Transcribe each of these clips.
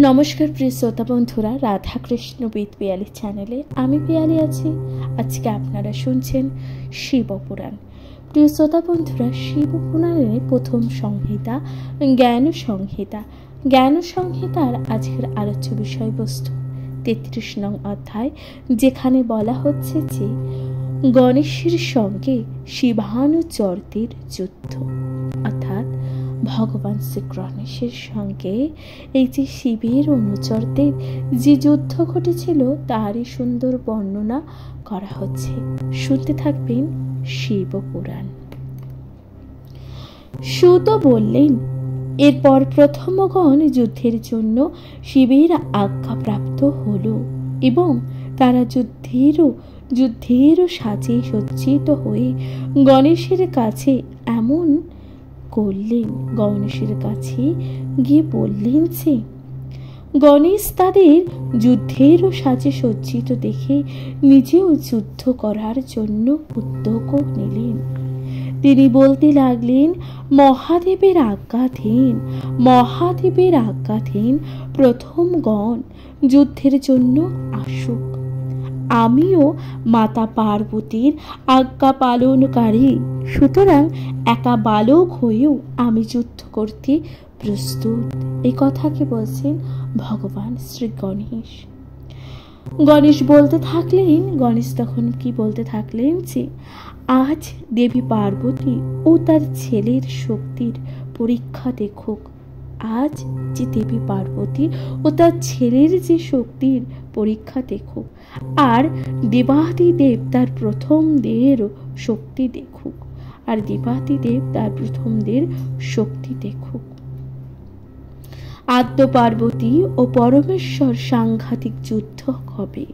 নমস্কার প্রিয় শ্রোতা বন্ধুরা, রাধাকৃষ্ণ বিদ পিয়ালি চ্যানেলে আমি পিয়ালি আছি। আজকে আপনারা শুনছেন শিবপুরাণ। প্রিয় শ্রোতা বন্ধুরা, শিবপুরাণের প্রথম সংহিতা জ্ঞান সংহিতা। জ্ঞান সংহিতার আজকের আলোচ্য বিষয়বস্তু 33 নং অধ্যায়, যেখানে বলা হচ্ছে যে গণেশের সঙ্গে শিবানুচরদের যুদ্ধ, অর্থাৎ ভগবান শ্রী গণেশের সঙ্গে এই যে শিবের অনুচরদের যে যুদ্ধ ঘটেছিল তারই সুন্দর বর্ণনা করা হচ্ছে। শুনতে থাকবেন শিবপুরাণ। সুত বললেন, এরপর প্রথমগণ যুদ্ধের জন্য শিবের আজ্ঞাপ্রাপ্ত হল এবং তারা যুদ্ধেরও সাজে সজ্জিত হয়ে গণেশের কাছে এমন করলেন, গণেশের কাছে গিয়ে বললেন যে গণেশ তাদের যুদ্ধেরও সাজে সজ্জিত দেখে নিজেও যুদ্ধ করার জন্য উদ্যোগ নিলেন। তিনি বলতে লাগলেন, মহাদেবের আজ্ঞাধীন প্রথমগণ যুদ্ধের জন্য আসুক। আমিও মাতা পার্বতীর আজ্ঞা পালনকারী, সুতরাং একা বালক হয়েও আমি যুদ্ধ করতে প্রস্তুত। এই কথাকে বলছেন ভগবান শ্রী গণেশ। গণেশ তখন কি বলতে থাকলেন যে আজ দেবী পার্বতী ও তার ছেলের শক্তির পরীক্ষা দেখুক। আজ যে দেবী পার্বতী ও তার ছেলের যে শক্তির পরীক্ষা দেখুক, আর দেবাদিদেব তার প্রথমদের শক্তি দেখুক, আদ্য পার্বতী ও পরমেশ্বর সাংঘাতিক যুদ্ধ হবে।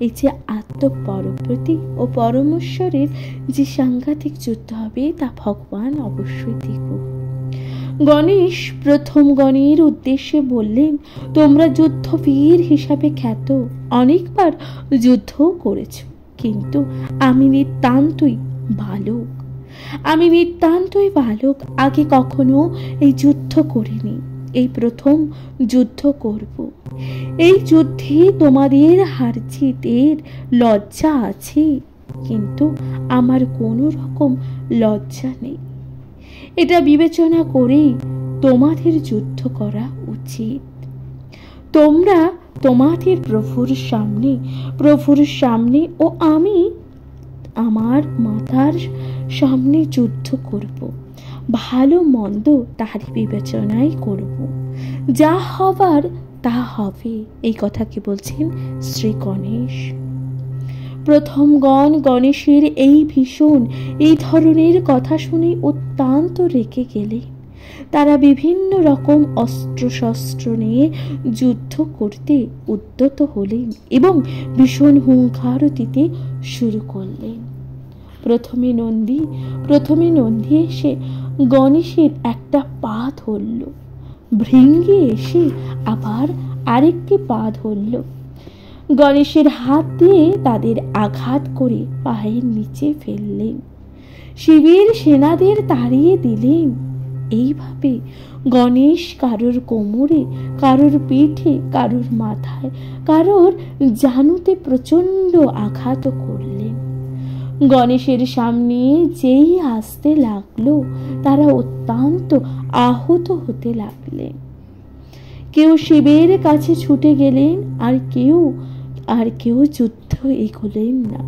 এই যে আদ্য পার্বতী ও পরমেশ্বরের যে সাংঘাতিক যুদ্ধ হবে তা ভগবান অবশ্যই দেখুক। গণেশ প্রথমগণের উদ্দেশ্যে বললেন, তোমরা যুদ্ধবীর হিসাবে খ্যাত, অনেকবার যুদ্ধ করেছ, কিন্তু আমি নিতান্তই বালক, আগে কখনো এই যুদ্ধ করিনি, এই প্রথম যুদ্ধ করব। এই যুদ্ধে তোমাদের হার জিতের লজ্জা আছে, কিন্তু আমার কোনো রকম লজ্জা নেই। এটা বিবেচনা করেই তোমাদের যুদ্ধ করা উচিত। তোমরা তোমাদের প্রভুর সামনে ও আমি আমার মাতার সামনে যুদ্ধ করব। ভালো মন্দ তারই বিবেচনাই করব, যা হবার তা হবে। এই কথাকে বলছেন শ্রী গণেশ। প্রথমগণ গণেশের এই ধরনের কথা শুনে অত্যন্ত রেগে গেলেন। তারা বিভিন্ন রকম অস্ত্রশস্ত্র নিয়ে যুদ্ধ করতে উদ্যত হলেন এবং ভীষণ হুঙ্কার দিতে শুরু করলেন। প্রথমে নন্দী এসে গণেশের একটা পা ধরল, ভৃঙ্গি এসে আবার আরেকটি পা ধরল। গণেশের হাত দিয়ে তাদের আঘাত করে পায়ের নিচে ফেললেন। শিবের সেনাদের তাড়িয়ে দিলেন। এইভাবে গণেশ কারোর কোমরে, কারোর পিঠে, কারোর মাথায়, কারোর জানুতে প্রচণ্ড আঘাত করলেন। গণেশের সামনে যেই আসতে লাগলো তারা অত্যন্ত আহত হতে লাগলেন। কেউ শিবের কাছে ছুটে গেলেন, আর কেউ যুদ্ধ এগোলেন না।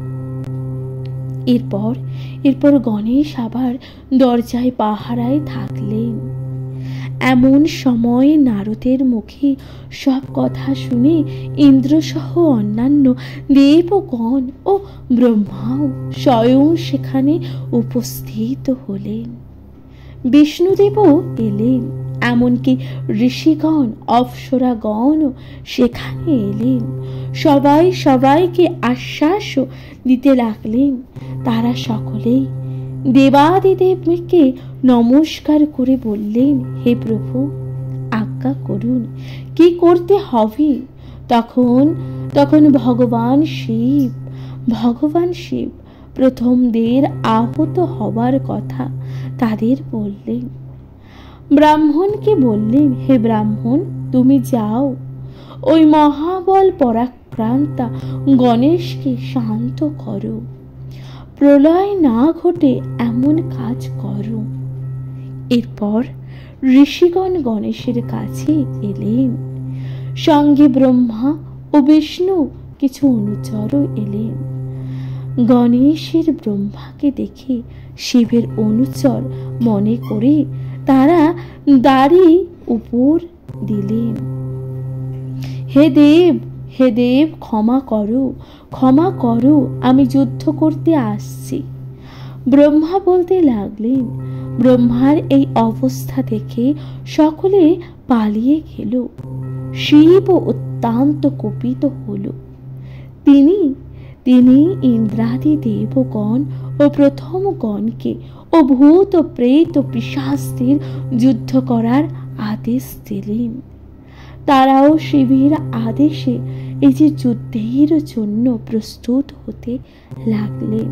এরপর গণেশ আবার দরজায় পাহারায় থাকলেন। এমন সময় নারদের মুখে সব কথা শুনে ইন্দ্রসহ অন্যান্য দেবগণ ও ব্রহ্মাও স্বয়ং সেখানে উপস্থিত হলেন। বিষ্ণুদেবও এলেন, এমনকি ঋষিগণ, অপ্সরাগণও সেখানে এলেন। সবাইকে আশ্বাসও দিতে লাগলেন। তারা সকলেই দেবাদিদেবকে নমস্কার করে বললেন, হে প্রভু, আজ্ঞা করুন, কি করতে হবে? তখন ভগবান শিব প্রথমদের আহত হবার কথা তাদের বললেন। ব্রাহ্মণকে বললেন, হে ব্রাহ্মণ, তুমি যাও, ওই মহাবল পরাক্রান্তা গণেশকে শান্ত করো, প্রলয় না ঘটে এমন কাজ করো। এরপর ঋষিগণ গণেশের কাছে এলেন, সঙ্গে ব্রহ্মা ও বিষ্ণু কিছু অনুচরও এলেন। গণেশের ব্রহ্মাকে দেখে শিবের অনুচর মনে করে তারা দাড়ি উপর দিলেন। হে দেব, হে দেব, ক্ষমা করো, ক্ষমা করো, আমি যুদ্ধ করতে আসছি। ব্রহ্মা বলতে লাগলেন। ব্রহ্মার এই অবস্থা দেখে সকলে পালিয়ে গেল। শিব অত্যন্ত কুপিত হল। তিনি ইন্দ্রাদি দেবগণ ও প্রথম গণকে ও ভূত ও প্রেত ও পিশাচদের যুদ্ধ করার আদেশ দিলেন। তারাও শিবের আদেশে এই যে যুদ্ধের জন্য প্রস্তুত হতে লাগলেন।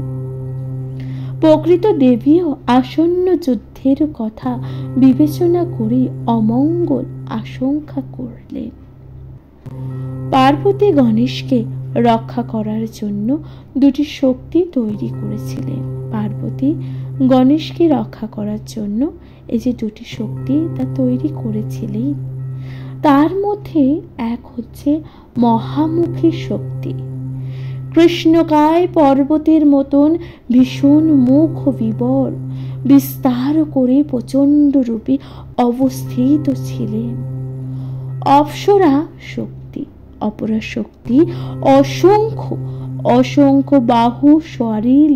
প্রকৃত দেবীও আসন্ন যুদ্ধের কথা বিবেচনা করে অমঙ্গল আশঙ্কা করলেন। পার্বতী গণেশকে রক্ষা করার জন্য দুটি শক্তি তৈরি করেছিলেন। পার্বতী গণেশকে রক্ষা করার জন্য এই যে দুটি শক্তি তা তৈরি করেছিলেন, তার মধ্যে এক হচ্ছে মহামুখী শক্তি। কৃষ্ণকায় পর্বতের মতন ভীষণ মুখ বিবর বিস্তার করে প্রচণ্ড রূপে অবস্থিত ছিলেন। অপ্সরা শক্তি, অপরা শক্তি অসংখ্য অসংখ্য বাহু শরীর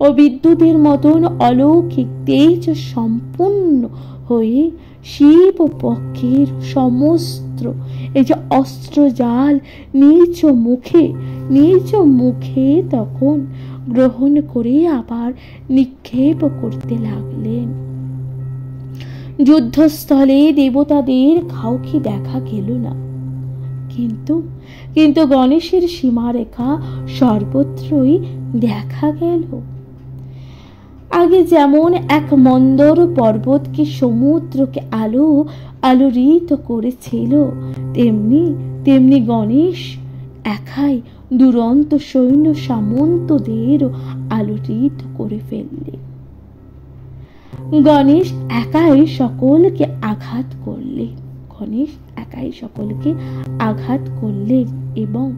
ও বিদ্যুতের মতন অলৌকিক তেজ সম্পূর্ণ হয়ে শিব পক্ষের সমস্ত এই যে অস্ত্রজাল নিজ মুখে তখন গ্রহণ করে আবার নিক্ষেপ করতে লাগলেন। যুদ্ধস্থলে দেবতাদের কাউকে দেখা গেল না, কিন্তু গণেশের সীমারেখা সর্বত্রই দেখা গেল। আগে যেমন এক মন্দর পর্বতকে সমুদ্রকে আলোড়িত করেছিল, তেমনি গণেশ একাই দুরন্ত সৈন্য সামন্তদের আলোড়িত করে ফেললেন। গণেশ একাই সকলকে আঘাত করলেন এবং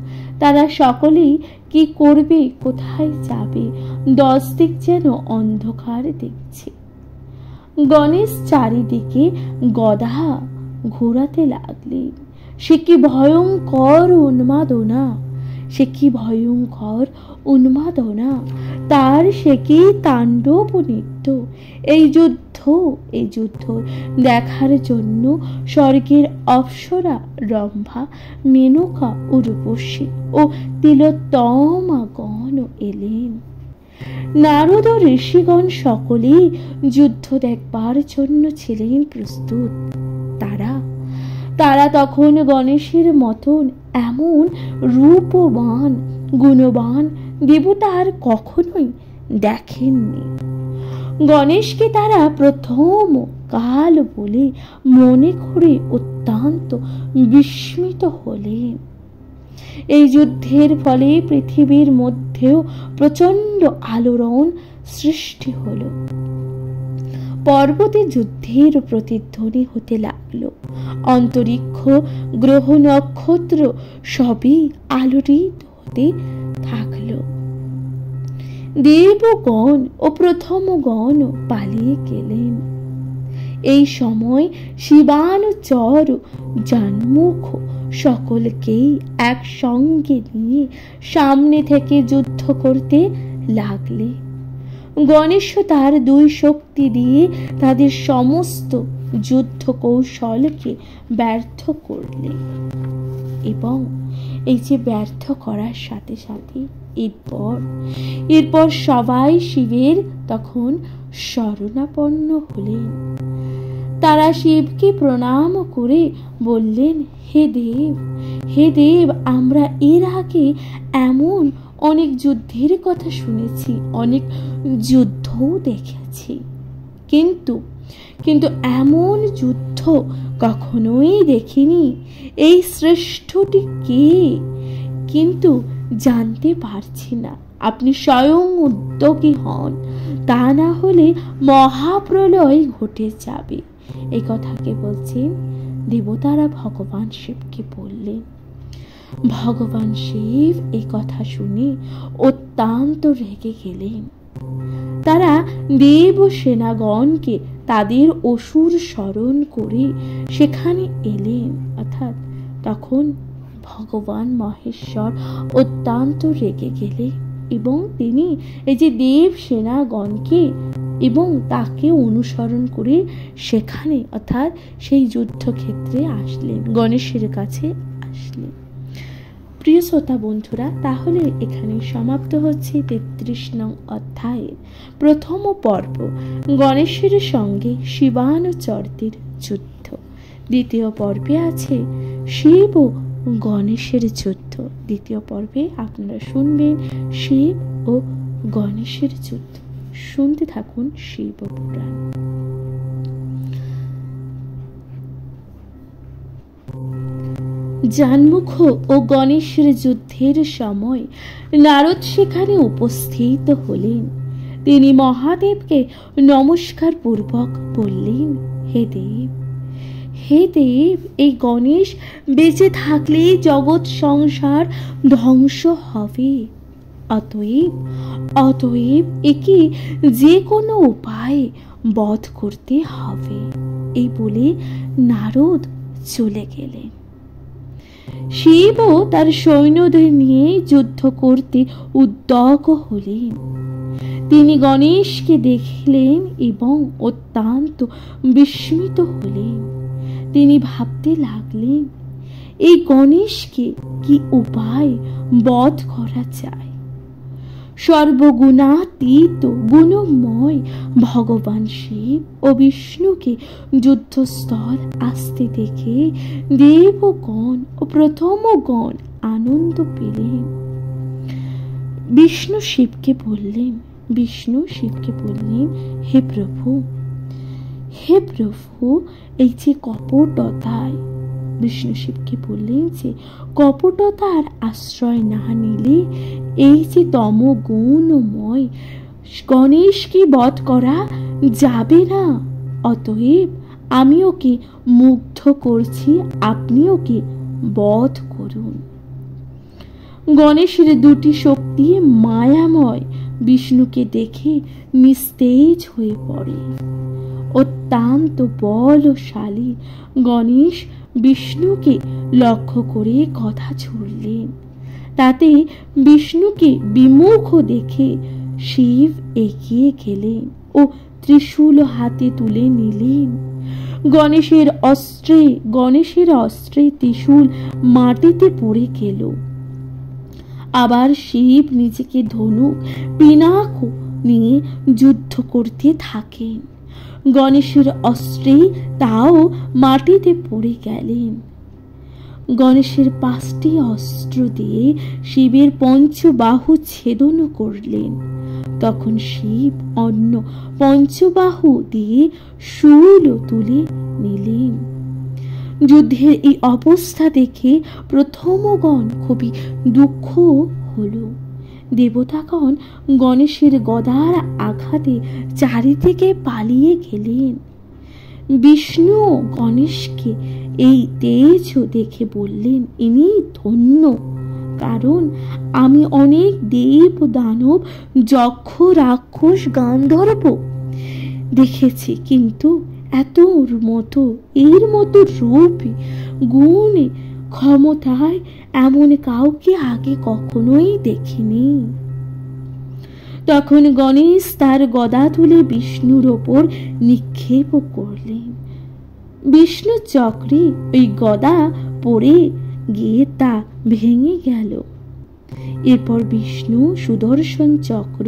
তারা সকলেই কি করবে, কোথায় যাবে, 10 দিক যেন অন্ধকার দেখছে। গণেশ চারিদিকে গদা ঘোরাতে লাগলেন। সে কি ভয়ঙ্কর উন্মাদনা, তার সে কি তাণ্ডব নৃত্য। এই যুদ্ধ দেখার জন্য স্বর্গের অপ্সরা রম্ভা, মেনকা, উর্বশী ও তিলোত্তমা গণ এলেন। নারদ ও ঋষিগণ সকলেই যুদ্ধ দেখবার জন্য ছিলেন প্রস্তুত। তারা তখন গণেশের মতন এমন রূপবান গুণবান দেবতা আর কখনোই দেখেননি। গণেশকে তারা প্রথম কাল বলে মনে করে অত্যন্ত বিস্মিত হলেন। এই যুদ্ধের ফলে পৃথিবীর মধ্যেও প্রচণ্ড আলোড়ন সৃষ্টি হলো। পর্বতে যুদ্ধের প্রতিধ্বনি হতে লাগলো। অন্তরিক্ষ, গ্রহ, নক্ষত্র সবই আলোড়িত হতে থাকলো। দেবগণ ও প্রথম গণ পালিয়ে গেলেন। এই সময় শিবানুচর জানমুখ সকলকেই একসঙ্গে নিয়ে সামনে থেকে যুদ্ধ করতে লাগলে। গণেশ তার 2 শক্তি দিয়ে তাদের সমস্ত যুদ্ধ কৌশলকে ব্যর্থ করলে এবং এই যে ব্যর্থ করার সাথে সাথে এরপর সবাই শিবের তখন শরণাপন্ন হলেন। তারা শিবকে প্রণাম করে বললেন, হে দেব, আমরা এর আগে এমন অনেক যুদ্ধের কথা শুনেছি, অনেক যুদ্ধও দেখেছি, কিন্তু এমন যুদ্ধ যুদ্ধ কখনোই দেখিনি। এই শ্রেষ্ঠটি কে? কিন্তু জানতে পারছি না। আপনি স্বয়ং উদ্যোগী হন, তা না হলে মহাপ্রলয় ঘটে যাবে। এই কথাকে বলছেন দেবতারা ভগবান শিবকে বললেন। ভগবান শিব এই কথা শুনে অত্যন্ত রেগে গেলেন। তারা দেব সেনাগণকে তাদের অসুর স্মরণ করে সেখানে এলেন। অর্থাৎ তখন ভগবান মহেশ্বর অত্যন্ত রেগে গেলেন এবং তিনি এই যে দেব সেনাগণকে এবং তাকে অনুসরণ করে সেখানে অর্থাৎ সেই যুদ্ধক্ষেত্রে আসলেন, গণেশের কাছে আসলেন। প্রিয় শ্রোতা বন্ধুরা, তাহলে এখানে সমাপ্ত হচ্ছে 33 নং অধ্যায়ের প্রথম পর্ব, গণেশের সঙ্গে শিবানুচরদের যুদ্ধ। দ্বিতীয় পর্বে আছে শিব ও গণেশের যুদ্ধ। দ্বিতীয় পর্বে আপনারা শুনবেন শিব ও গণেশের যুদ্ধ। শুনতে থাকুন শিব পুরাণ। জানমুখ ও গণেশের যুদ্ধের সময় নারদ সেখানে উপস্থিত হলেন। তিনি মহাদেবকে নমস্কার পূর্বক বললেন, হে দেব, হে দেব, এই গণেশ বেঁচে থাকলে জগৎ সংসার ধ্বংস হবে। অতএব একে যে কোনো উপায়ে বধ করতে হবে। এই বলে নারদ চলে গেলেন। শিবও তার সৈন্যদের নিয়ে যুদ্ধ করতে উদ্যত হলেন। তিনি গণেশকে দেখলেন এবং অত্যন্ত বিস্মিত হলেন। তিনি ভাবতে লাগলেন, এই গণেশকে কি উপায় বধ করা যায়? সর্বগুণাতীত গুণময় ভগবান শিব ও বিষ্ণুকে যুদ্ধস্থল আসতে দেখে দেবগণ ও প্রথমগণ আনন্দ পেলেন। বিষ্ণু শিবকে বললেন, হে প্রভু, এই যে কপটতায়, বিষ্ণু শিবকে বললেন যে কপটতার আশ্রয় না নিলে এই যে তমগুণময় গণেশকে বধ করা যাবে না। অতএব আমি ওকে মুগ্ধ করছি, আপনি ওকে বধ করুন। গণেশের দুটি শক্তি মায়াময় বিষ্ণুকে দেখে নিস্তেজ হয়ে পড়ে। অত্যন্ত বলশালী গণেশ বিষ্ণুকে লক্ষ্য করে কথা ছুড়লেন। তাতে বিষ্ণুকে বিমুখ দেখে শিব এগিয়ে গেলেন ও ত্রিশূল হাতে তুলে নিলেন। গণেশের অস্ত্রে ত্রিশূল মাটিতে পড়ে গেল। আবার শিব নিজেকে ধনুক পিনাক নিয়ে যুদ্ধ করতে থাকেন। গণেশের অস্ত্রে তাও মাটিতে পড়ে গেলেন। গণেশের 5টি অস্ত্র দিয়ে শিবের পঞ্চবাহু ছেদন করলেন। তখন শিব অন্য পঞ্চবাহু দিয়ে শূল তুলে নিলেন। যুদ্ধের এই অবস্থা দেখে প্রথমগণ খুবই দুঃখ হলো। দেবতাগণ গণেশের গদার আঘাতে চারিদিকে পালিয়ে গেলেন। বিষ্ণু গণেশকে এই তেজ দেখে বললেন, ইনি ধন্য, কারণ আমি অনেক দেব দানব যক্ষ রাক্ষস গান্ধর্ব দেখেছি, কিন্তু এর মতো রূপে গুণে ক্ষমতায় এমন কাউকে আগে কখনোই দেখিনি। তখন গণেশ তার গদা তুলে বিষ্ণুর ওপর নিক্ষেপ করলেন। বিষ্ণু চক্রে ওই গদা পড়ে গিয়ে তা ভেঙে গেল। এরপর বিষ্ণু সুদর্শন চক্র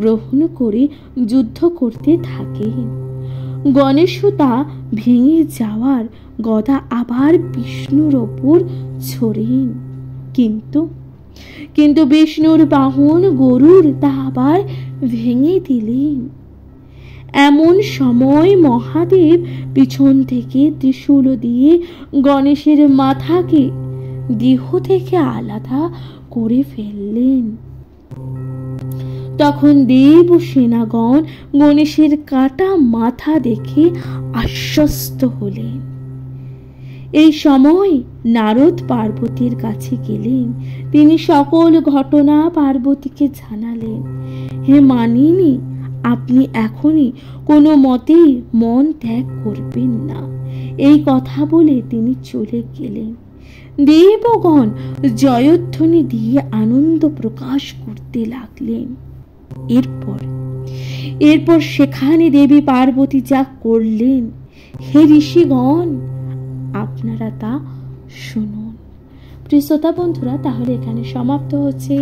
গ্রহণ করে যুদ্ধ করতে থাকেন। গণেশও তা ভেঙে যাওয়ার গদা আবার বিষ্ণুর ওপর ছোড়েন, কিন্তু বিষ্ণুর বাহন গরুর তা আবার ভেঙে দিলেন। এমন সময় মহাদেব পিছন থেকে ত্রিশূল দিয়ে গণেশের মাথাকে দেহ থেকে আলাদা করে ফেললেন। তখন দেব ও সেনাগণ গণেশের কাটা মাথা দেখে আশ্বস্ত হলেন। এই সময় নারদ পার্বতীর কাছে গেলেন। তিনি সকল ঘটনা পার্বতীকে জানালেন। হে মানিনী, আপনি এখনই কোনো মতেই মন ত্যাগ করবেন না। এই কথা বলে তিনি চলে গেলেন। দেবগণ জয়ধ্বনি দিয়ে আনন্দ প্রকাশ করতে লাগলেন। এরপর সেখানে দেবী পার্বতী যা করলেন, হে ঋষিগণ, আপনারা তা শুনুন। প্রিয় শ্রোতা বন্ধুরা, তাহলে এখানে সমাপ্ত হচ্ছে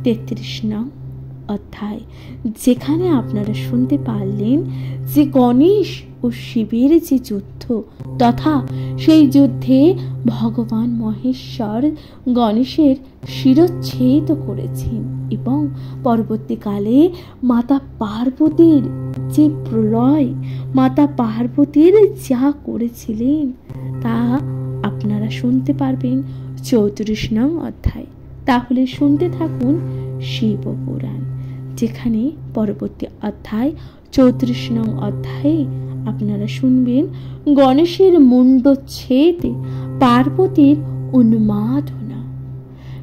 33 নং অধ্যায়, যেখানে আপনারা শুনতে পারলেন যে গণেশ ও শিবের যে যুদ্ধ, তথা সেই যুদ্ধে ভগবান মহেশ্বর গণেশের শিরচ্ছেদ করেছেন এবং পরবর্তীকালে মাতা পার্বতীর যে প্রলয়, মাতা পার্বতীর যা করেছিলেন তা আপনারা শুনতে পারবেন 34 নং অধ্যায়। তাহলে শুনতে থাকুন শিব পুরাণ, যেখানে পরবর্তী অধ্যায় 34 নং অধ্যায়ে আপনারা শুনবেন গণেশের মুণ্ডচ্ছেদে পার্বতীর উন্মাদনা।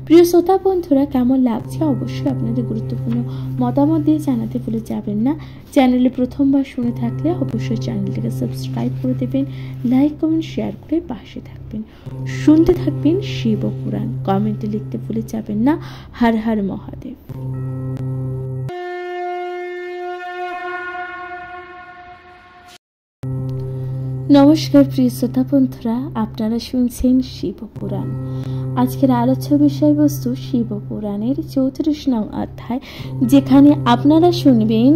প্রিয় শ্রোতা বন্ধুরা, কেমন লাগছে অবশ্যই আপনাদের গুরুত্বপূর্ণ মতামত দিয়ে জানাতে ভুলে যাবেন না। চ্যানেলে প্রথমবার শুনে থাকলে অবশ্যই চ্যানেলটিকে সাবস্ক্রাইব করে দেবেন, লাইক কমেন্ট শেয়ার করে পাশে থাকবেন। শুনতে থাকবেন শিব পুরাণ। কমেন্টে লিখতে ভুলে যাবেন না। হর হর মহাদেব। নমস্কার প্রিয় শ্রোতা বন্ধুরা, আপনারা শুনছেন শিব পুরাণ। আজকের আলোচ্য বিষয়বস্তু শিব পুরাণের 34 নং অধ্যায়, যেখানে আপনারা শুনবেন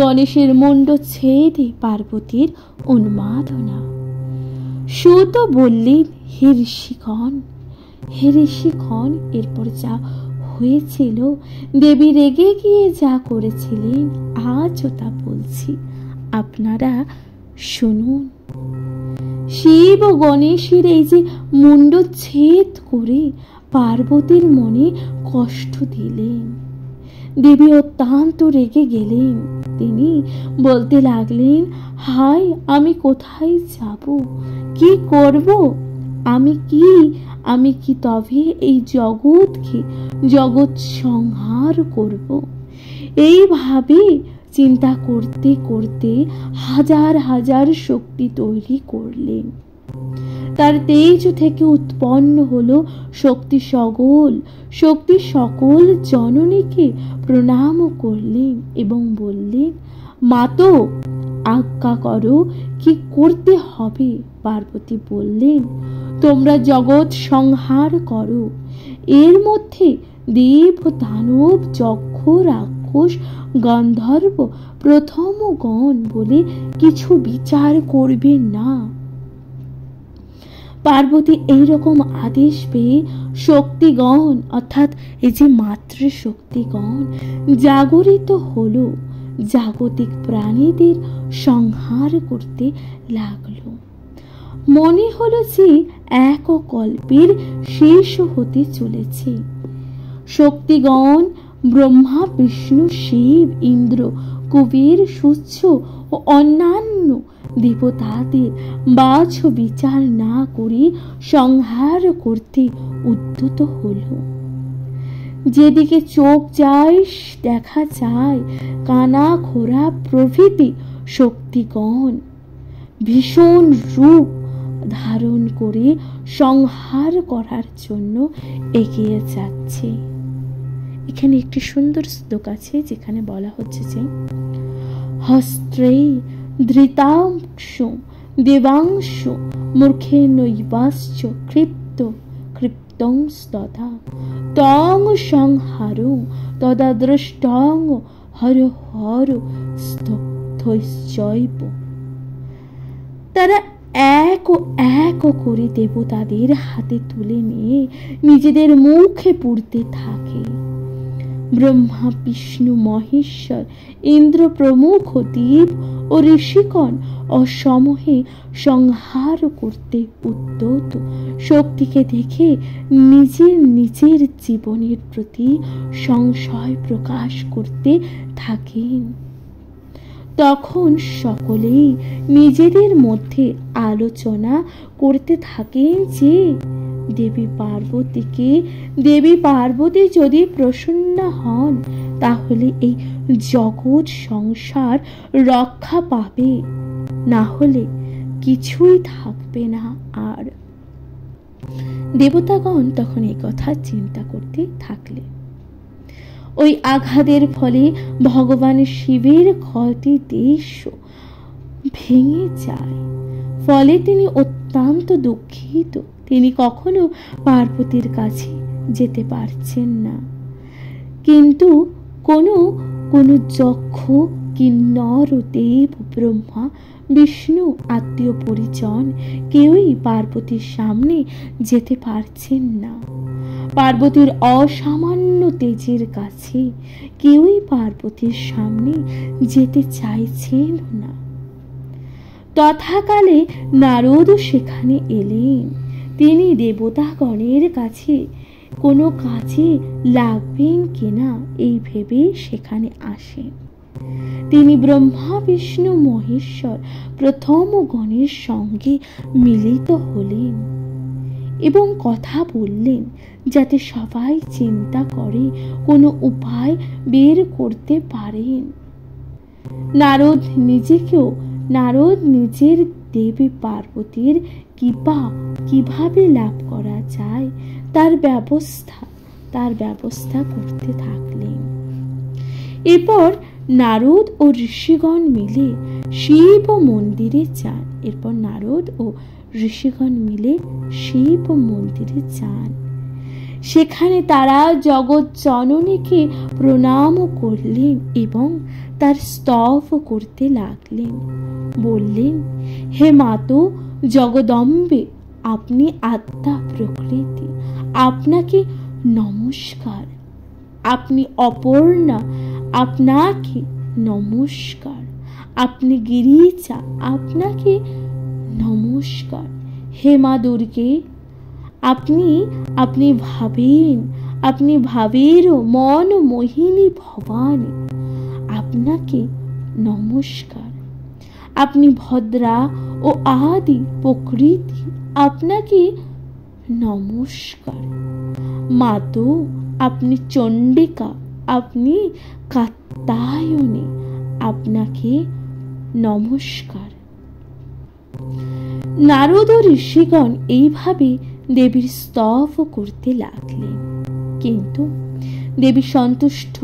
গণেশের মুণ্ডচ্ছেদে পার্বতীর উন্মাদনা। সুত বললেন, হে ঋষিগণ, এরপর যা হয়েছিল, দেবী রেগে গিয়ে যা করেছিলেন, আজও তা বলছি, আপনারা শুনুন। শিব ও গণেশের এই যে মুণ্ডচ্ছেদ করে পার্বতীর মনে কষ্ট দিলেন, দেবী অত্যন্ত রেগে গেলেন। তিনি বলতে লাগলেন, হায়, আমি কোথায় যাব, কি করব, আমি কি তবে এই জগৎ সংহার করব? এইভাবে চিন্তা করতে করতে হাজার হাজার শক্তি তৈরি করলেন। তার তেজ থেকে উৎপন্ন হলো শক্তি সকল জননীকে প্রণাম করলেন এবং বললেন, মাতো, আজ্ঞা করো, কি করতে হবে? পার্বতী বললেন, তোমরা জগৎ সংহার করো। এর মধ্যে দেব, দানব, যক্ষ, রাক্ষস, গন্ধর্ব, প্রথম গণ বলে কিছু বিচার করবে না। পার্বতী এইরকম আদেশ পেয়ে শক্তিগণ, অর্থাৎ এই যে মাতৃশক্তিগণ জাগরিত হলো, জাগতিক প্রাণীদের সংহার করতে লাগলো। মনে হলো যে এক কল্পের শেষ হতে চলেছে। শক্তিগণ ব্রহ্মা, বিষ্ণু, শিব, ইন্দ্র, কুবের, সূর্য ও অন্যান্য দেবতাদের বাছ বিচার না করে সংহার করতে উদ্যত হল। যেদিকে চোখ যায় দেখা যায়, কানা, খোরা প্রভৃতি শক্তিগণ ভীষণ রূপ ধারণ করে সংহার করার জন্য এগিয়ে যাচ্ছে। এখানে একটি সুন্দর শ্লোক আছে, যেখানে বলা হচ্ছে যে, হস্ত্রে ধৃতাংশু দেবাংশু মূর্খে নৈবাশ্চ ক্ষিপ্তংস্তথা তং সংহারো তদা দৃষ্টং হর হর স্থৈশ্চৈব। তারা এক করে দেবতাদের হাতে তুলে নিয়ে নিজেদের মুখে পুড়তে থাকে। ব্রহ্মা, বিষ্ণু, মহেশ্বর, ইন্দ্র প্রমুখ দেব ও ঋষিগণ অসময়ে সংহার করতে উদ্যত শক্তিকে দেখে নিজের জীবনের প্রতি সংশয় প্রকাশ করতে থাকেন। তখন সকলেই নিজেদের মধ্যে আলোচনা করতে থাকেন যে দেবী পার্বতী যদি প্রসন্ন হন তাহলে এই জগৎ সংসার রক্ষা পাবে, না হলে কিছুই থাকবে না আর। দেবতাগণ তখন এই কথা চিন্তা করতে থাকলেন। ওই আঘাতের ফলে ভগবান শিবের ঘটি দেশ ভেঙে যায়। ফলে তিনি অত্যন্ত দুঃখিত। তিনি কখনো পার্বতীর কাছে যেতে পারছেন না। কিন্তু কোনো যক্ষ, কিন্নর, দেব, ব্রহ্মা, বিষ্ণু আত্মীয় পরিজন কেউই পার্বতীর সামনে যেতে পারছেন না। পার্বতীর অসামান্য তেজের কাছে কেউই পার্বতীর সামনে যেতে চাইছেন না। তথাকালে নারদ সেখানে এলেন। তিনি দেবতাগণের কাছে কোনো কাজে লাগবেন কিনা এই ভেবে সেখানে আসেন। তিনি ব্রহ্মা, বিষ্ণু, মহেশ্বর প্রথম গণের সঙ্গে মিলিত হলেন এবং কথা বললেন, যাতে সবাই চিন্তা করে কোনো উপায় বের করতে পারেন। নারদ নিজের দেবী পার্বতীর কৃপা কিভাবে লাভ করা যায় তার ব্যবস্থা করতে থাকলেন। এরপর নারদ ও ঋষিগণ মিলে শিব মন্দিরে যান। সেখানে তারা জগৎ জননীকে প্রণাম করলেন এবং তার স্তব করতে লাগলেন। বললেন, হে মাতো জগদম্বে, আপনি আত্মা প্রকৃতি, আপনাকে নমস্কার। আপনি অপর্ণা, আপনাকে নমস্কার। আপনি গিরিজা, আপনাকে নমস্কার। হে মা দুর্গে, আপনি ভাবেরও মন মোহিনী ভবানী, আপনাকে নমস্কার। আপনি ভদ্রা ও আদি প্রকৃতি, আপনাকে নমস্কার। মাতো, আপনি চণ্ডিকা, আপনি কাত্যায়নী, আপনাকে নমস্কার। নারদ ও ঋষিগণ এইভাবে দেবীর স্তব করতে লাগলেন, কিন্তু দেবী সন্তুষ্ট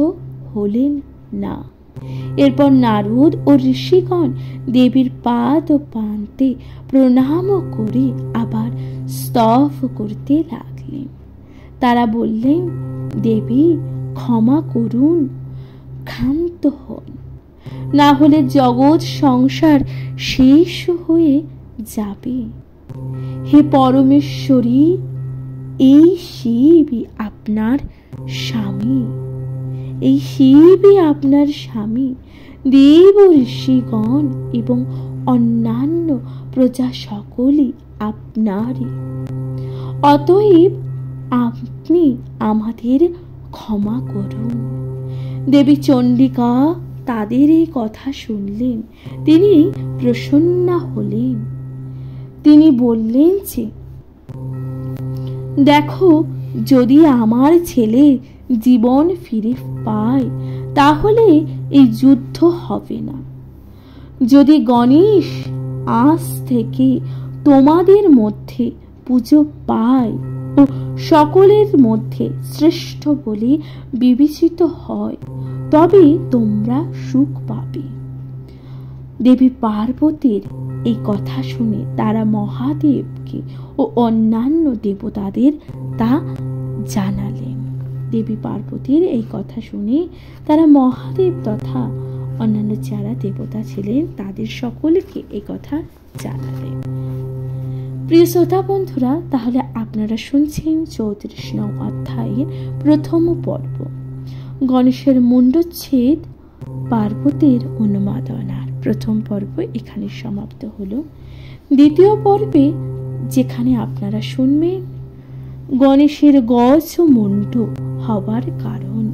হলেন না। এরপর নারদ ও ঋষিগণ দেবীর পাদ ও পান্তে প্রণাম করে আবার স্তব করতে লাগলেন। তারা বললেন, দেবী ক্ষমা করুন, ক্ষান্ত হন, না হলে জগৎ সংসার শেষ হয়ে যাবে। হে পরমেশ্বরী, এই শিবই আপনার স্বামী। দেব ঋষিগণ এবং অন্যান্য প্রজা সকলই আপনারই। অতএব আপনি আমাদের ক্ষমা করুন। দেবী চণ্ডিকা তাদের এই কথা শুনলেন। তিনি প্রসন্ন হলেন। তিনি বললেন যে, দেখো, যদি আমার ছেলে জীবন ফিরে পায় তাহলে এই যুদ্ধ হবে না। যদি গণেশ আজ থেকে তোমাদের মধ্যে পুজো পায় ও সকলের মধ্যে শ্রেষ্ঠ বলে বিবেচিত হয়, তবে তোমরা সুখ পাবে। দেবী পার্বতীর এই কথা শুনে তারা মহাদেবকে ও অন্যান্য দেবতাদের তা জানালেন। দেবী পার্বতীর এই কথা শুনে তারা মহাদেব তথা অন্যান্য যারা দেবতা ছিলেন তাদের সকলকে এই কথা জানালেন। প্রিয় শ্রোতা বন্ধুরা, তাহলে আপনারা শুনছেন 34 নং অধ্যায়ের প্রথম পর্ব। গণেশের মুণ্ডচ্ছেদ, পার্বতীর উন্মাদনার প্রথম পর্ব এখানে সমাপ্ত হলো। দ্বিতীয় পর্বে যেখানে আপনারা শুনবেন গণেশের গজ ও মুণ্ড হবার কারণ।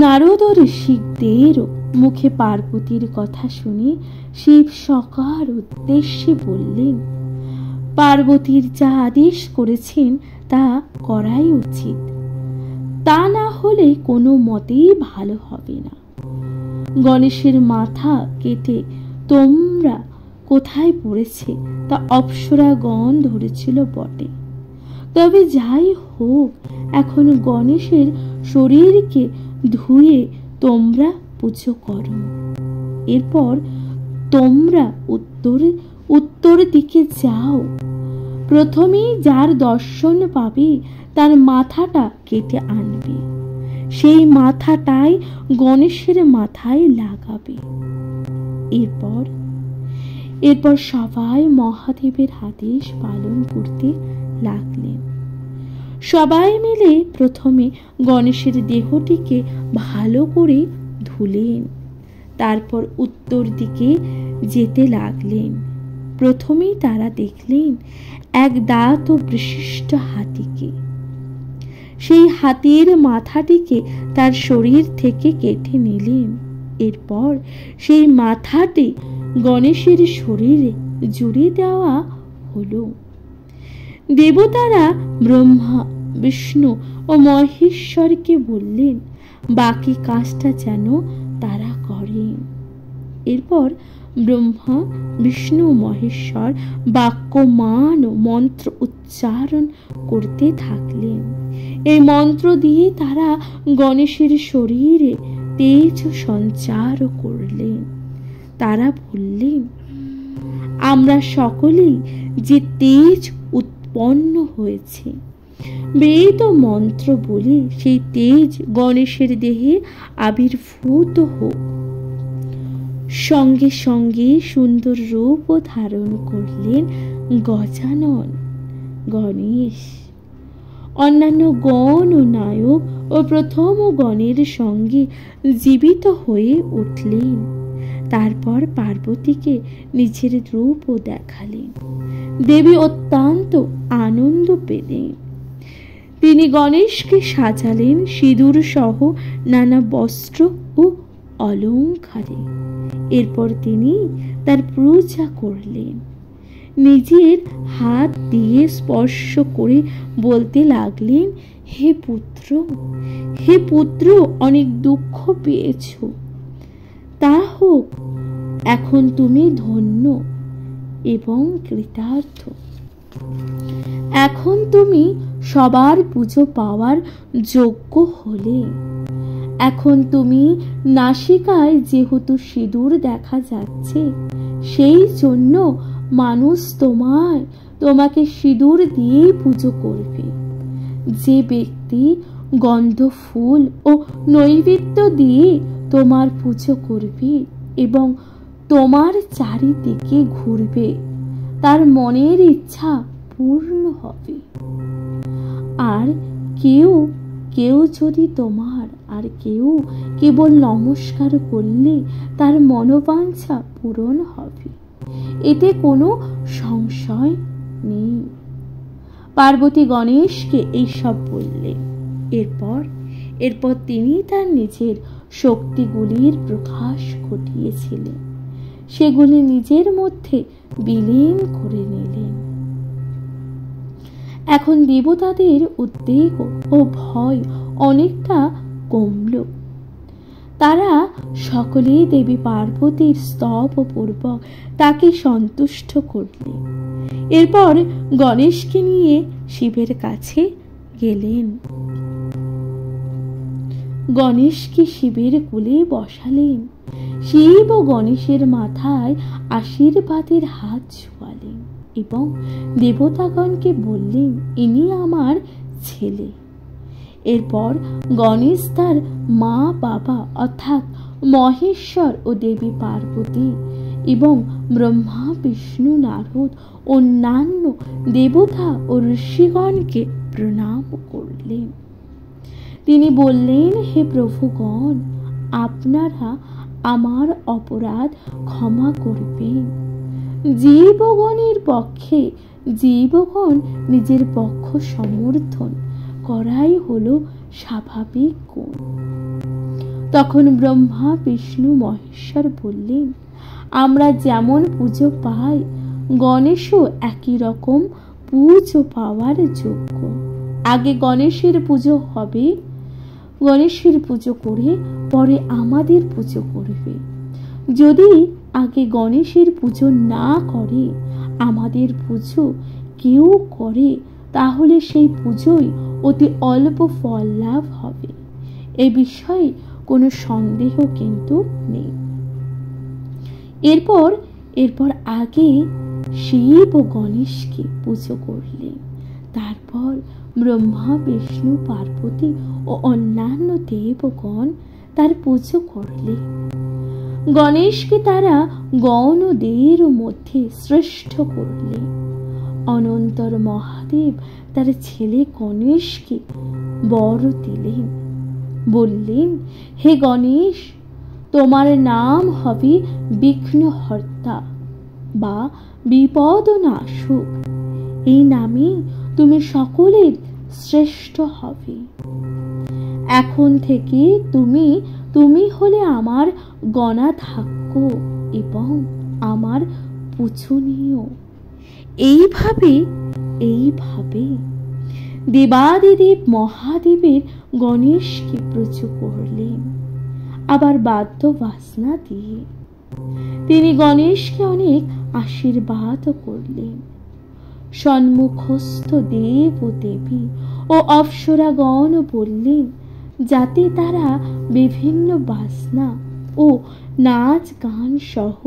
নারদ ও ঋষিকদের মুখে পার্বতীর কথা শুনে শিব সকার উদ্দেশ্যে বললেন, পার্বতীর যা আদেশ করেছেন তা করাই উচিত, তা না হলে কোনো মতেই ভালো হবে না। গণেশের মাথা কেটে তোমরা কোথায় পড়েছে তা অপ্সরাগণ ধরেছিল বটে, তবে যাই হোক এখন গণেশের শরীরকে ধুয়ে তোমরা পুজো করো। এরপর তোমরা উত্তর দিকে যাও। প্রথমেই যার দর্শন পাবে তার মাথাটা কেটে আনবে, সেই মাথাটাই গণেশের মাথায় লাগাবে। এরপর সবাই মহাদেবের আদেশ পালন করতে লাগলেন। সবাই মিলে প্রথমে গণেশের দেহটিকে ভালো করে ধুলেন, তারপর উত্তর দিকে যেতে লাগলেন। প্রথমেই তারা দেখলেন এক দাঁত ও বিশিষ্ট হাতিকে। সেই হাতির মাথাটিকে তার শরীর থেকে কেটে নিলেন। এরপর সেই মাথাটি গণেশের শরীরে জুড়ে দেওয়া হলো। দেবতারা ব্রহ্মা, বিষ্ণু ও মহেশ্বরকে বললেন বাকি কাজটা যেন তারা করেন। এরপর ব্রহ্মা, বিষ্ণু ও মহেশ্বর বাক্যমান ও মন্ত্র উচ্চারণ করতে থাকলেন। এই মন্ত্র দিয়ে তারা গণেশের শরীরে তেজ সঞ্চার করলেন। তারা বললেন, আমরা সকলেই যে তেজ উৎপন্ন হয়েছে, বেদ ও মন্ত্র বলে সেই তেজ গণেশের দেহে আবির্ভূত হোক। সঙ্গে সঙ্গে সুন্দর রূপ ধারণ করলেন গজানন, গণেশ। অন্যান্য গণ ও নায়ক ও প্রথম গণের সঙ্গে জীবিত হয়ে উঠলেন। তারপর পার্বতীকে নিজের রূপও দেখালেন। দেবী অত্যন্ত আনন্দ পেলেন। তিনি গণেশকে সাজালেন সিঁদুর সহ নানা বস্ত্র ও অলঙ্কারে। এরপর তিনি তার পূজা করলেন। নিজের হাত দিয়ে স্পর্শ করে বলতে লাগলেন, হে পুত্র, অনেক দুঃখ পেয়েছ, তা হোক, এখন তুমি ধন্য এবং কৃতার্থ। এখন তুমি সবার পুজো পাওয়ার যোগ্য হলে। এখন তুমি নাসিকায় যেহেতু সিঁদুর দেখা যাচ্ছে, সেই জন্য মানুষ তোমাকে সিঁদুর দিয়েই পুজো করবে। যে ব্যক্তি গন্ধ ফুল ও নৈবেদ্য দিয়ে তোমার পুজো করবে এবং তোমার চারিদিকে ঘুরবে, তার মনের ইচ্ছা পূর্ণ হবে। আর কেউ যদি তোমার আর কেউ কেবল নমস্কার করলে তার মনোবাঞ্ছা পূরণ হবে, এতে কোনো সংশয় নেই। পার্বতী গণেশকে এইসব বললেন। এরপর তিনি তার নিজের শক্তিগুলির প্রকাশ ঘটিয়েছিলেন, সেগুলি নিজের মধ্যে বিলীন করে নিলেন। এখন দেবতাদের উদ্বেগ ও ভয় অনেকটা কমল। তারা সকলেই দেবী পার্বতীর স্তব পূর্বক তাকে সন্তুষ্ট করলেন। এরপর গণেশকে নিয়ে শিবের কাছে গেলেন। গণেশকে শিবের কোলে বসালেন। শিব ও গণেশের মাথায় আশীর্বাদের হাত ছোঁয়ালেন এবং দেবতাগণকে বললেন, ইনি আমার ছেলে। এরপর গণেশ তার মা বাবা অর্থাৎ মহেশ্বর ও দেবী পার্বতী এবং ব্রহ্মা, বিষ্ণু, নারদ অন্যান্য দেবতা ও ঋষিগণকে প্রণাম করলেন। তিনি বললেন, হে প্রভুগণ, আপনারা আমার অপরাধ ক্ষমা করবেন। জীবগণের পক্ষে জীবগণ নিজের পক্ষ সমর্থন করাই হলো স্বাভাবিক গুণ। তখন ব্রহ্মা, বিষ্ণু, মহেশ্বর বললেন, আমরা যেমন পুজো পাই, গণেশও একই রকম পুজো পাওয়ার যোগ্য। আগে গণেশের পুজো হবে, গণেশের পুজো করে পরে আমাদের পুজো করবে। যদি আগে গণেশের পুজো না করে আমাদের পুজো কেউ করে, তাহলে সেই পুজোয় অতি অল্প ফল লাভ হবে। এ বিষয়ে কোনো সন্দেহ কিন্তু নেই। এরপর আগে শিব ও গণেশকে পুজো করলেন, তারপর ব্রহ্মা, বিষ্ণু, পার্বতী ও অন্যান্য দেবগণ তার পুজো করলেন। গণেশকে তারা গণদের মধ্যে শ্রেষ্ঠ করলেন। অনন্তর মহাদেব তার ছেলে গণেশকে বর দিলেন, বললেন, হে গণেশ, তোমার নাম হবে বিঘ্নহর্তা বা বিপদনাশক। এই নামে তুমি সকলের শ্রেষ্ঠ হবে। এখন থেকে তুমি হলে আমার গণাধাক্য এবং আমার পূজনীয়। এইভাবে দেবাদিদেব মহাদেবের গণেশকে পুজো করলেন। আবার বাদ্য বাজনা দিয়ে তিনি গণেশকে অনেক আশীর্বাদ করলেন। সম্মুখস্থ দেব ও দেবী ও অপ্সরাগণ বললেন, যাতে তারা বিভিন্ন বাজনা ও নাচ গান সহ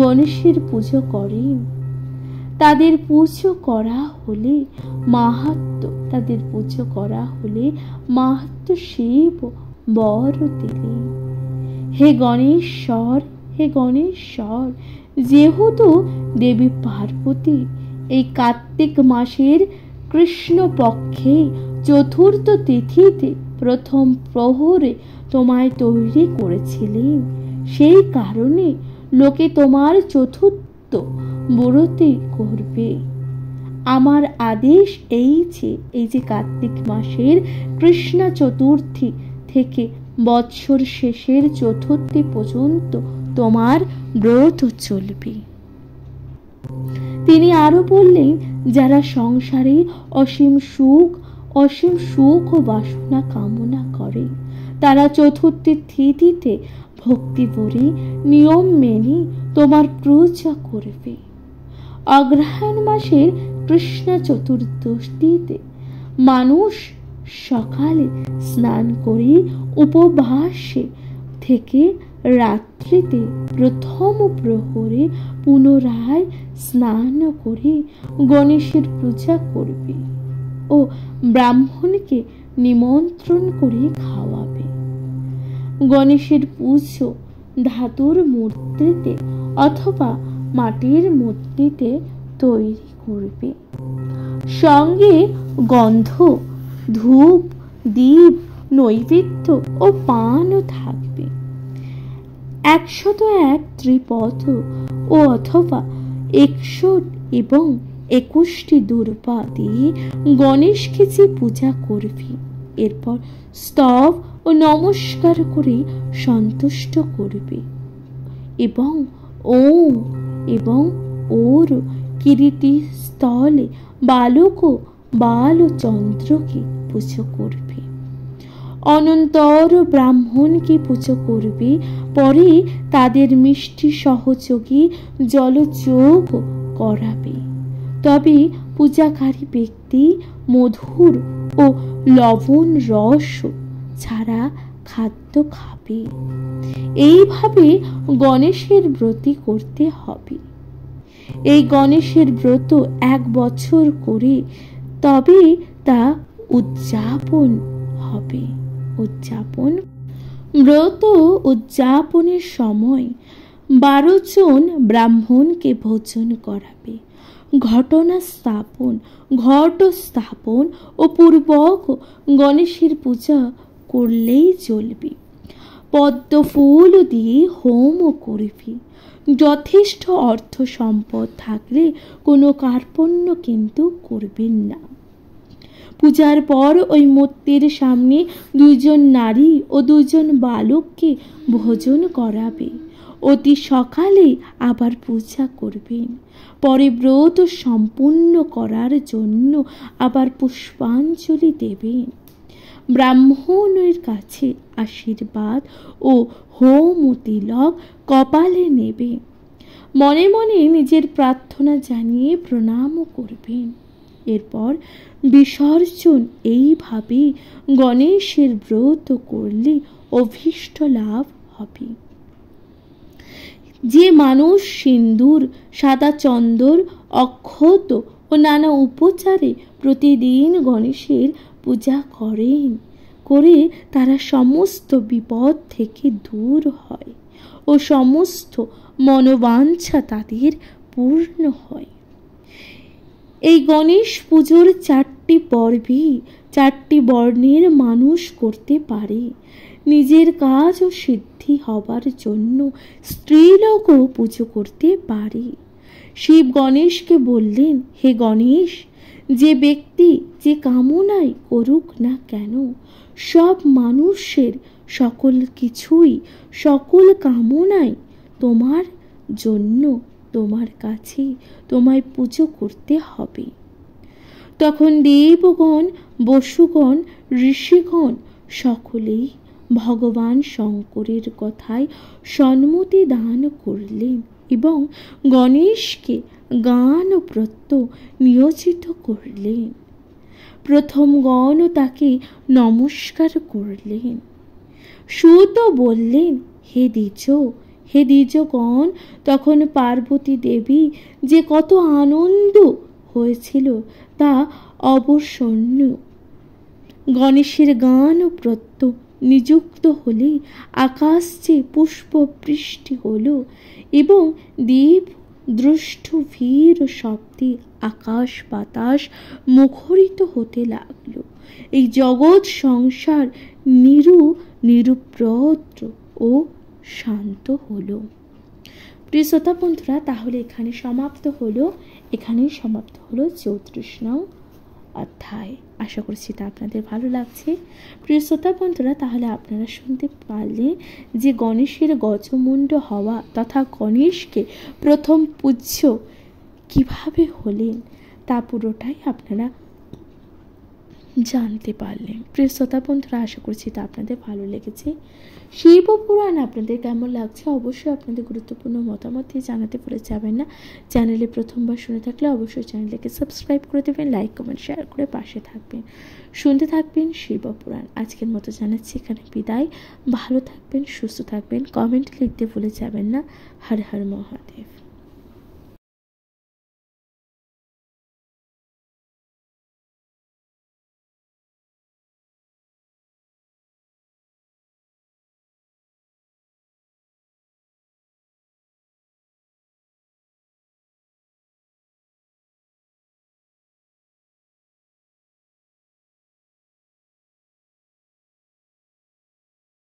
গণেশের পুজো করেন। তাদের পুজো করা হলে মাহাত্ম্য শিব বর দিলেন। হে গণেশ্বর, যেহেতু দেবী পার্বতী এই কার্তিক মাসের কৃষ্ণ পক্ষে চতুর্থ তিথিতে প্রথম প্রহরে তোমায় তৈরি করেছিলেন, সেই কারণে লোকে তোমার চতুর্থ ব্রতী করবে। আমার আদেশ এই যে কার্তিক মাসের কৃষ্ণ চতুর্থী থেকে বৎসর শেষের চতুর্থী পর্যন্ত তোমার ব্রত চলবে। তিনি আরো বললেন, যারা সংসারে অসীম সুখ ও বাসনা কামনা করে, তারা চতুর্থী তিথিতে ভক্তি ভরে নিয়ম মেনে তোমার পূজা করবে। অগ্রহায়ণ মাসের কৃষ্ণ চতুর্দশীতে মানুষ সকালে স্নান করে উপবাসে থেকে রাত্রিতে প্রথম প্রহরে পুনরায় স্নান করে গণেশের পূজা করবে ও ব্রাহ্মণকে নিমন্ত্রণ করে খাওয়াবে। গণেশের পুজো ধাতুর মূর্তিতে অথবা মাটির মূর্তিতে তৈরি করবে। সঙ্গে গন্ধ, ধূপ, দীপ, নৈবেদ্য ও পানও থাকবে। 101 ত্রিপদ ও অথবা 100 এবং 21টি দুর্বা দিয়ে গণেশকে যে পূজা করবে, এরপর স্তব ও নমস্কার করে সন্তুষ্ট করবে এবং ওম এবং ওর কিরীটি স্থলে বালক ও বালচন্দ্রকে পুজো করবে। অনন্তর ব্রাহ্মণকে পুজো করবে। পরে তাদের মিষ্টি সহযোগী জলযোগ করাবে। তবে পূজাকারী ব্যক্তি মধুর ও লবণ রস ছাড়া খাদ্য খাবে। এইভাবে গণেশের ব্রতী করতে হবে। এই গণেশের ব্রত 1 বছর করে তবে তা উদযাপন হবে। ব্রত উদযাপনের সময় 12 জন ব্রাহ্মণকে ভোজন করাবে। ঘট স্থাপন ও পূর্বক গণেশের পূজা করলেই চলবে। পদ্ম ফুল দিয়ে হোম করবি। যথেষ্ট অর্থ সম্পদ থাকলে কোনো কার্পণ্য কিন্তু করবেন না। পূজার পর ওই মূর্তির সামনে 2জন নারী ও 2জন বালককে ভোজন করাবে। অতি সকালে আবার পূজা করবেন। পরে ব্রত সম্পূর্ণ করার জন্য আবার পুষ্পাঞ্জলি দেবেন। ব্রাহ্মণের কাছে আশীর্বাদ ও হোম তিলক কপালে নেবে। মনে মনে নিজের প্রার্থনা জানিয়ে প্রণামও করবেন। এরপর বিসর্জন। এইভাবে গণেশের ব্রত করলে অভীষ্ট লাভ হবে। যে মানুষ সিন্দুর, সাদা চন্দর, অক্ষত ও নানা উপচারে প্রতিদিন গণেশের পূজা করে তারা সমস্ত বিপদ থেকে দূর হয় ও সমস্ত মনোবাঞ্ছা তাদের পূর্ণ হয়। এই গণেশ পুজোর 4টি পর্বে 4টি বর্ণের মানুষ করতে পারে। নিজের কাজ ও সিদ্ধি হবার জন্য স্ত্রীলোকও পুজো করতে পারে। শিব গণেশকে বললেন, হে গণেশ, যে ব্যক্তি যে কামনাই করুক না কেন, সব মানুষের সকল কিছুই, সকল কামনাই তোমার জন্য, তোমার কাছে তোমায় পুজো করতে হবে। তখন দেবগণ, বসুগণ, ঋষিগণ সকলেই ভগবান শঙ্করের কথায় সম্মতি দান করলেন এবং গণেশকে গান ও প্রত্য নিয়োজিত করলেন। প্রথম গণ তাকে নমস্কার করলেন। সুত বললেন, হে দ্বিজগণ, তখন পার্বতী দেবী যে কত আনন্দ হয়েছিল তা অবর্ণনীয়। গণেশের গান ও প্রত্য নিযুক্ত হলে আকাশ যে পুষ্প বৃষ্টি হল এবং দেব দ্রষ্টু ভীর শব্দে আকাশ বাতাস মুখরিত হতে লাগলো। এই জগৎ সংসার নিরুপদ্রব ও শান্ত হলো। প্রিয় শ্রোতা বন্ধুরা, তাহলে এখানেই সমাপ্ত হলো 34 নং অধ্যায়। আশা করছি তা আপনাদের ভালো লাগছে। প্রিয় শ্রোতা বন্ধুরা, তাহলে আপনারা শুনতে পারলেন যে গণেশের গজমুণ্ড হওয়া তথা গণেশকে প্রথম পূজ্য কিভাবে হলেন তা পুরোটাই আপনারা জানতে পারলেন। প্রিয় শ্রোতা বন্ধুরা, আশা করছি তা আপনাদের ভালো লেগেছে। শিব পুরাণ আপনাদের কেমন লাগছে অবশ্যই আপনাদের গুরুত্বপূর্ণ মতামত দিয়ে জানাতে ভুলে যাবেন না। চ্যানেলে প্রথমবার শুনে থাকলে অবশ্যই চ্যানেলকে সাবস্ক্রাইব করে দেবেন, লাইক কমেন্ট শেয়ার করে পাশে থাকবেন, শুনতে থাকবেন শিব পুরাণ। আজকের মতো জানাচ্ছি এখানে বিদায়। ভালো থাকবেন, সুস্থ থাকবেন, কমেন্ট লিখতে ভুলে যাবেন না। হর হর মহাদেব।